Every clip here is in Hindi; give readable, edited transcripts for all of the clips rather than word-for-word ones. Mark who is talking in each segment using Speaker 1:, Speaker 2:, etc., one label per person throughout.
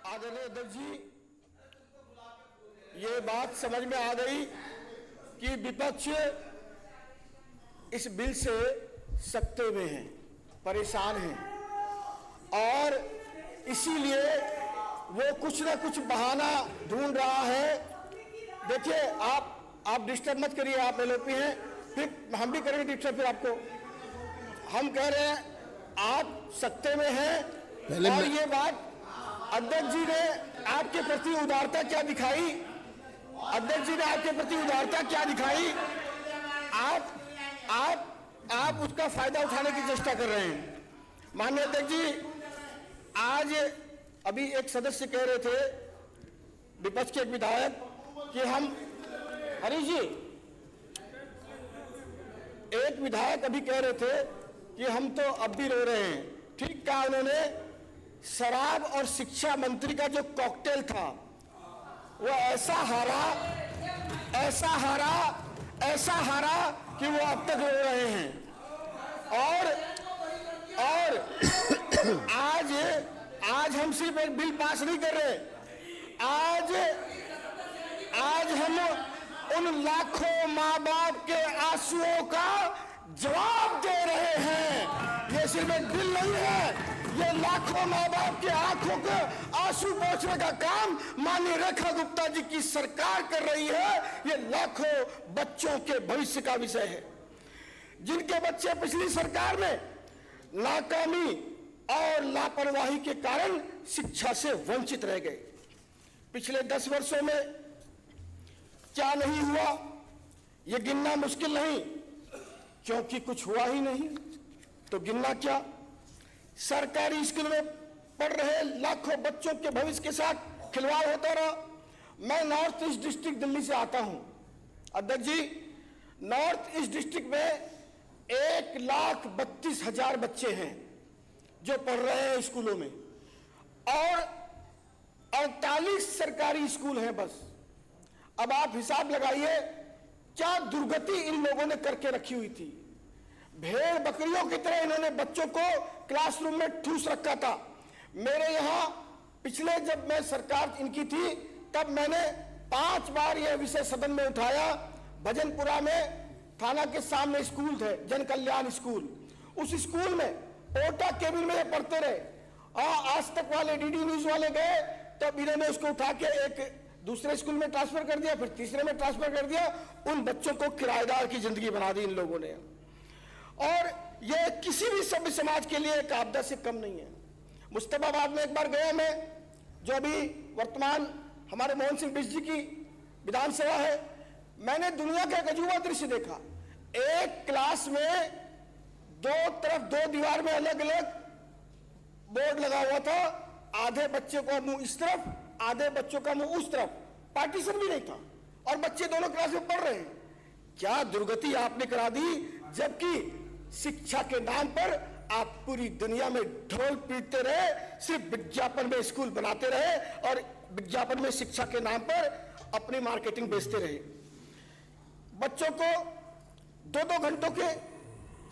Speaker 1: आदरणीय अध्यक्ष जी, ये बात समझ में आ गई कि विपक्ष इस बिल से सकते में है, परेशान है और इसीलिए वो कुछ ना कुछ बहाना ढूंढ रहा है। देखिए, आप डिस्टर्ब मत करिए, आप एलओपी हैं, फिर हम भी करेंगे डिस्टर्ब। फिर आपको हम कह रहे हैं आप सकते में हैं और ये बात अध्यक्ष जी ने आपके प्रति उदारता क्या दिखाई, अध्यक्ष जी ने आपके प्रति उदारता क्या दिखाई, आप उसका फायदा उठाने की चेष्टा कर रहे हैं। माननीय अध्यक्ष जी, आज अभी एक सदस्य कह रहे थे, विपक्ष के एक विधायक, कि हम हरीश जी, एक विधायक अभी कह रहे थे कि हम तो अब भी रो रहे हैं। ठीक कहा उन्होंने, शराब और शिक्षा मंत्री का जो कॉकटेल था वो ऐसा हारा कि वो अब तक रो रहे हैं। और आज हम सिर्फ एक बिल पास नहीं कर रहे, आज हम उन लाखों माँ बाप के आंसुओं का जवाब दे रहे हैं। ये सिर्फ एक बिल नहीं है, ये लाखों माँ बाप के आंखों को आंसू पोंछने का काम माननीय रेखा गुप्ता जी की सरकार कर रही है। ये लाखों बच्चों के भविष्य का विषय है, जिनके बच्चे पिछली सरकार में नाकामी और लापरवाही के कारण शिक्षा से वंचित रह गए। पिछले 10 वर्षों में क्या नहीं हुआ ये गिनना मुश्किल नहीं, क्योंकि कुछ हुआ ही नहीं तो गिनना क्या। सरकारी स्कूल में पढ़ रहे लाखों बच्चों के भविष्य के साथ खिलवाड़ होता रहा। मैं नॉर्थ ईस्ट डिस्ट्रिक्ट दिल्ली से आता हूं अध्यक्ष जी। नॉर्थ ईस्ट डिस्ट्रिक्ट में 1,32,000 बच्चे हैं जो पढ़ रहे हैं स्कूलों में और 48 सरकारी स्कूल हैं बस। अब आप हिसाब लगाइए क्या दुर्गति इन लोगों ने करके रखी हुई थी। भेड़ बकरियों की तरह इन्होंने बच्चों को क्लासरूम में ठूस रखा था। मेरे यहाँ पिछले जब मैं सरकार इनकी थी तब मैंने 5 बार यह विषय सदन में उठाया। भजनपुरा में थाना के सामने स्कूल थे, जन कल्याण स्कूल, उस स्कूल में ओटा केबिन में ये पढ़ते रहे। आज तक वाले डीडी न्यूज वाले गए तब इन्होंने उसको उठा के एक दूसरे स्कूल में ट्रांसफर कर दिया, फिर तीसरे में ट्रांसफर कर दिया। उन बच्चों को किराएदार की जिंदगी बना दी इन लोगों ने। और ये किसी भी सभ्य समाज के लिए एक आपदा से कम नहीं है। मुस्तफाबाद में एक बार गया मैं, जो अभी वर्तमान हमारे मोहन सिंह बिष्ट जी की विधानसभा है। मैंने दुनिया का एक अजूबा दृश्य देखा। एक क्लास में 2 तरफ 2 दीवार में अलग अलग बोर्ड लगा हुआ था। आधे बच्चे का मुंह इस तरफ, आधे बच्चों का मुंह उस तरफ, पार्टीशन भी नहीं था और बच्चे दोनों क्लास में पढ़ रहे हैं। क्या दुर्गति आपने करा दी, जबकि शिक्षा के नाम पर आप पूरी दुनिया में ढोल पीटते रहे, सिर्फ विज्ञापन में स्कूल बनाते रहे और विज्ञापन में शिक्षा के नाम पर अपनी मार्केटिंग बेचते रहे। बच्चों को 2-2 घंटों के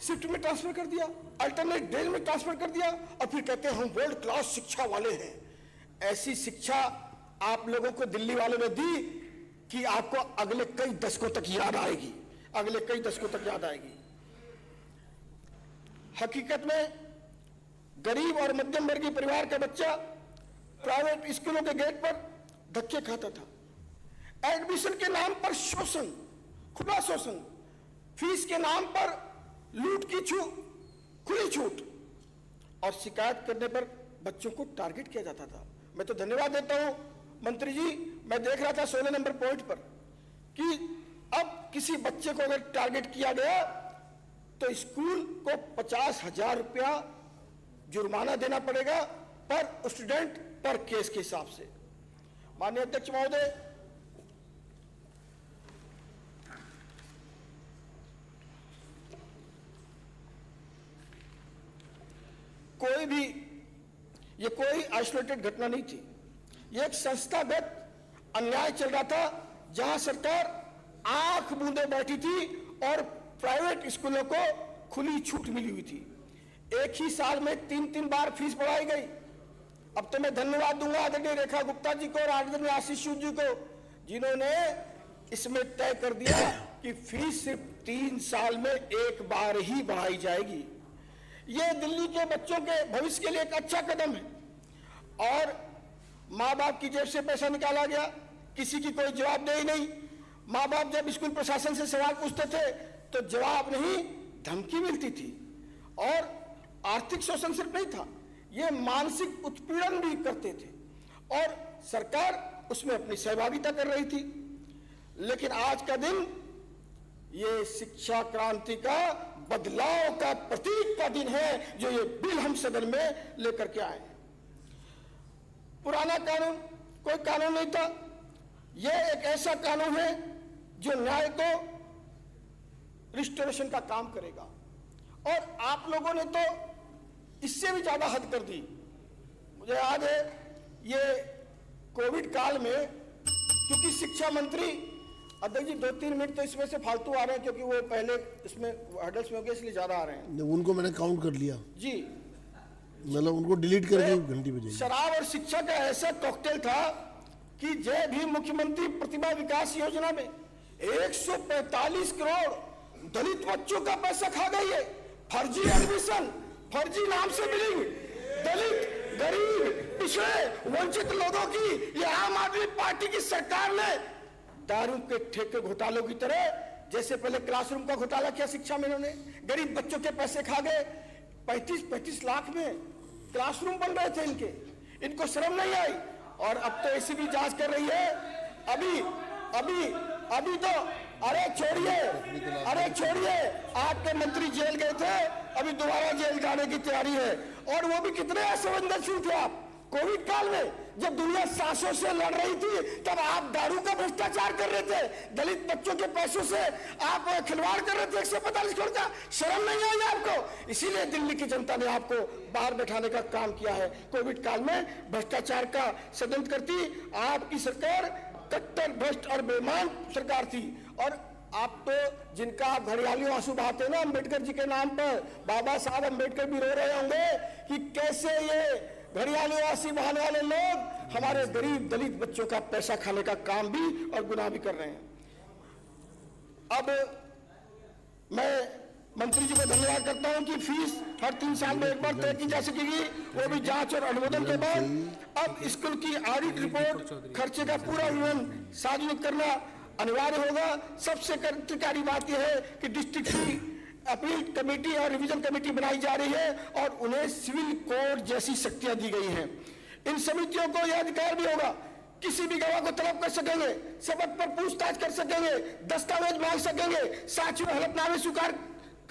Speaker 1: शिफ्ट में ट्रांसफर कर दिया, अल्टरनेट डे में ट्रांसफर कर दिया और फिर कहते हैं हम वर्ल्ड क्लास शिक्षा वाले हैं। ऐसी शिक्षा आप लोगों को दिल्ली वालों ने दी कि आपको अगले कई दशकों तक याद आएगी, अगले कई दशकों तक याद आएगी। हकीकत में गरीब और मध्यम वर्गीय परिवार का बच्चा प्राइवेट स्कूलों के गेट पर धक्के खाता था। एडमिशन के नाम पर शोषण, खुला शोषण, फीस के नाम पर लूट की खुली छूट और शिकायत करने पर बच्चों को टारगेट किया जाता था। मैं तो धन्यवाद देता हूं मंत्री जी, मैं देख रहा था 16 नंबर पॉइंट पर कि अब किसी बच्चे को अगर टारगेट किया गया तो स्कूल को 50,000 रुपया जुर्माना देना पड़ेगा पर स्टूडेंट पर केस के हिसाब से। माननीय अध्यक्ष महोदय, ये कोई आइसोलेटेड घटना नहीं थी, ये एक संस्थागत अन्याय चल रहा था जहां सरकार आंख मूंदे बैठी थी और प्राइवेट स्कूलों को खुली छूट मिली हुई थी। एक ही साल में 3-3 बार फीस बढ़ाई गई। अब तो मैं धन्यवाद दूंगा आदरणीय रेखा गुप्ता जी को और आदरणीय आशीष सूद जी को, जिन्होंने इसमें तय कर दिया कि फीस सिर्फ 3 साल में एक बार ही बढ़ाई जाएगी। यह दिल्ली के बच्चों के भविष्य के लिए एक अच्छा कदम है। और माँ बाप की जेब से पैसा निकाला गया, किसी की कोई जवाबदेही नहीं। माँ बाप जब स्कूल प्रशासन से सवाल पूछते थे तो जवाब नहीं, धमकी मिलती थी। और आर्थिक शोषण सिर्फ नहीं था, ये मानसिक उत्पीड़न भी करते थे और सरकार उसमें अपनी सहभागिता कर रही थी। लेकिन आज का दिन ये शिक्षा क्रांति का, बदलाव का प्रतीक का दिन है, जो ये बिल हम सदन में लेकर के आए। पुराना कानून कोई कानून नहीं था, यह एक ऐसा कानून है जो न्याय को रिस्टोरेशन का काम करेगा। और आप लोगों ने तो इससे भी ज्यादा हद कर दी। मुझे याद है ये कोविड काल में, क्योंकि शिक्षा मंत्री, अध्यक्ष जी 2-3 मिनट तो इसमें से फालतू आ रहे हैं क्योंकि वो पहले इसमें हर्डल्स में हो गए, इसलिए ज्यादा आ रहे हैं।
Speaker 2: उनको मैंने काउंट कर लिया
Speaker 1: जी,
Speaker 2: मतलब उनको डिलीट करके घंटी बजेगी।
Speaker 1: शराब और शिक्षा का ऐसा कॉकटेल था कि जय भी मुख्यमंत्री प्रतिभा विकास योजना में 145 करोड़ दलित बच्चों का पैसा खा गई है। फर्जी एडमिशन, फर्जी नाम से बिलिंग, दलित, गरीब, पिछड़े, वंचित लोगों की ये आम आदमी पार्टी की सरकार ने दारू के ठेके घोटालों की तरह, जैसे पहले क्लासरूम का घोटाला किया शिक्षा में, इन्होंने गरीब बच्चों के पैसे खा गए। 35-35 लाख में क्लासरूम बन रहे थे इनके, इनको शर्म नहीं आई। और अब तो एसीबी जांच कर रही है। अभी तो अरे छोड़िए, आपके मंत्री जेल गए थे, अभी दोबारा जेल जाने की तैयारी है। और वो भी कितने असंवेदनशील थे आप। कोविड काल में जब दुनिया सांसों से लड़ रही थी, तब आप दारू का भ्रष्टाचार कर रहे थे, दलित बच्चों के पैसों से आप खिलवाड़ कर रहे थे 145 करोड़ का। शर्म नहीं आई आपको? इसीलिए दिल्ली की जनता ने आपको बाहर बैठाने का काम किया है। कोविड काल में भ्रष्टाचार का षड्यंत्र करती आपकी सरकार कट्टर भ्रष्ट और बेईमान सरकार थी। और आप तो जिनका आप घड़ियाली आंसू बहाते हैं ना अम्बेडकर जी के नाम पर, बाबा साहब अम्बेडकर भी रो रहे होंगे कि कैसे ये घड़ियाली आंसू बहाने वाले लोग हमारे गरीब दलित बच्चों का पैसा खाने का काम भी और गुनाह भी कर रहे हैं। अब मैं मंत्री जी को धन्यवाद करता हूं कि फीस हर 3 साल में एक बार तय की जा सकेगी, वो भी जांच और अनुमोदन के बाद। अब स्कूल की ऑडिट रिपोर्ट, खर्चे का पूरा विवरण सार्वजनिक करना अनिवार्य होगा। सबसे क्रांतिकारी बात यह है कि डिस्ट्रिक्ट फी अपील कमेटी और रिवीजन कमेटी बनाई जा रही है और उन्हें सिविल कोड जैसी शक्तियां दी गई हैं। इन समितियों को यह अधिकार भी होगा, किसी भी गवाह को तलब कर सकेंगे, शपथ पर पूछताछ कर सकेंगे, दस्तावेज मांग सकेंगे, साक्ष्य हलफनामे स्वीकार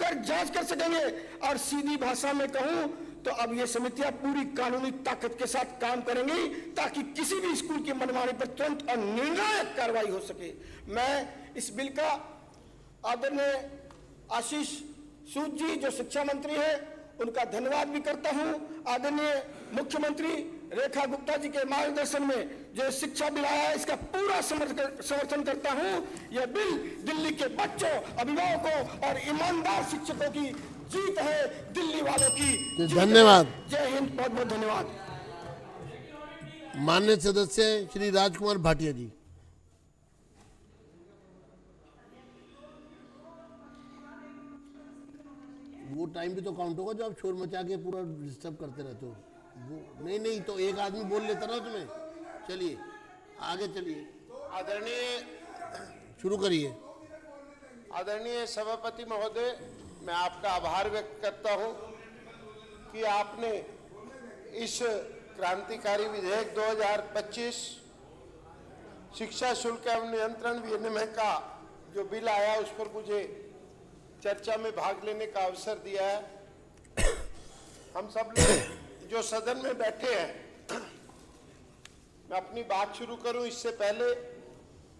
Speaker 1: कर जांच कर सकेंगे। और सीधी भाषा में कहूं तो अब ये समितियां पूरी कानूनी ताकत के साथ काम करेंगी ताकि किसी भी स्कूल की मनमानी पर तुरंत और निर्णायक कार्रवाई हो सके। मैं इस बिल का आदरणीय आशीष सूद जी जो शिक्षा मंत्री है उनका धन्यवाद भी करता हूं। आदरणीय मुख्यमंत्री रेखा गुप्ता जी के मार्गदर्शन में जो शिक्षा बिल आया है इसका पूरा समर्थन करता हूं। यह बिल दिल्ली के बच्चों, अभिभावकों और ईमानदार शिक्षकों की जीत है, दिल्ली वालों की।
Speaker 2: धन्यवाद।
Speaker 1: जय हिंद, बहुत बहुत धन्यवाद।
Speaker 2: माननीय सदस्य श्री राजकुमार भाटिया जी। वो टाइम भी तो काउंट होगा जो आप शोर मचा के पूरा डिस्टर्ब करते रहते हो। वो नहीं तो एक आदमी बोल लेता ना तुम्हें। चलिए आगे चलिए।
Speaker 3: आदरणीय
Speaker 2: शुरू करिए।
Speaker 3: आदरणीय सभापति महोदय, मैं आपका आभार व्यक्त करता हूं कि आपने इस क्रांतिकारी विधेयक 2025 शिक्षा शुल्क एवं नियंत्रण विनिमय का जो बिल आया उस पर मुझे चर्चा में भाग लेने का अवसर दिया है। हम सब लोग जो सदन में बैठे हैं, मैं अपनी बात शुरू करूं इससे पहले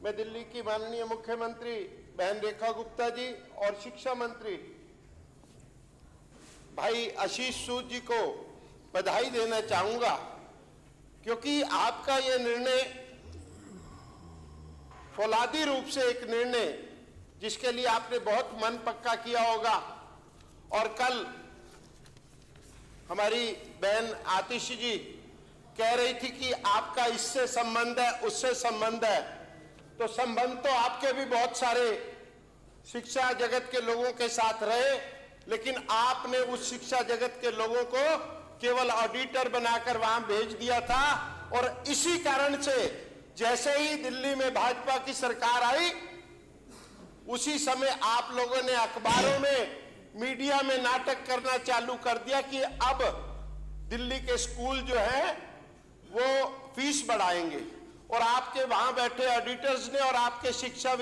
Speaker 3: मैं दिल्ली की माननीय मुख्यमंत्री बहन रेखा गुप्ता जी और शिक्षा मंत्री भाई आशीष सूद जी को बधाई देना चाहूंगा, क्योंकि आपका ये निर्णय फौलादी रूप से एक निर्णय जिसके लिए आपने बहुत मन पक्का किया होगा। और कल हमारी बहन आतिशी जी कह रही थी कि आपका इससे संबंध है, उससे संबंध है, तो संबंध तो आपके भी बहुत सारे शिक्षा जगत के लोगों के साथ रहे, लेकिन आपने उस शिक्षा जगत के लोगों को केवल ऑडिटर बनाकर वहां भेज दिया था। और इसी कारण से जैसे ही दिल्ली में भाजपा की सरकार आई, उसी समय आप लोगों ने अखबारों में, मीडिया में नाटक करना चालू कर दिया कि अब दिल्ली के स्कूल जो है वो फीस बढ़ाएंगे, और आपके वहां बैठे ऑडिटर्स ने और आपके शिक्षा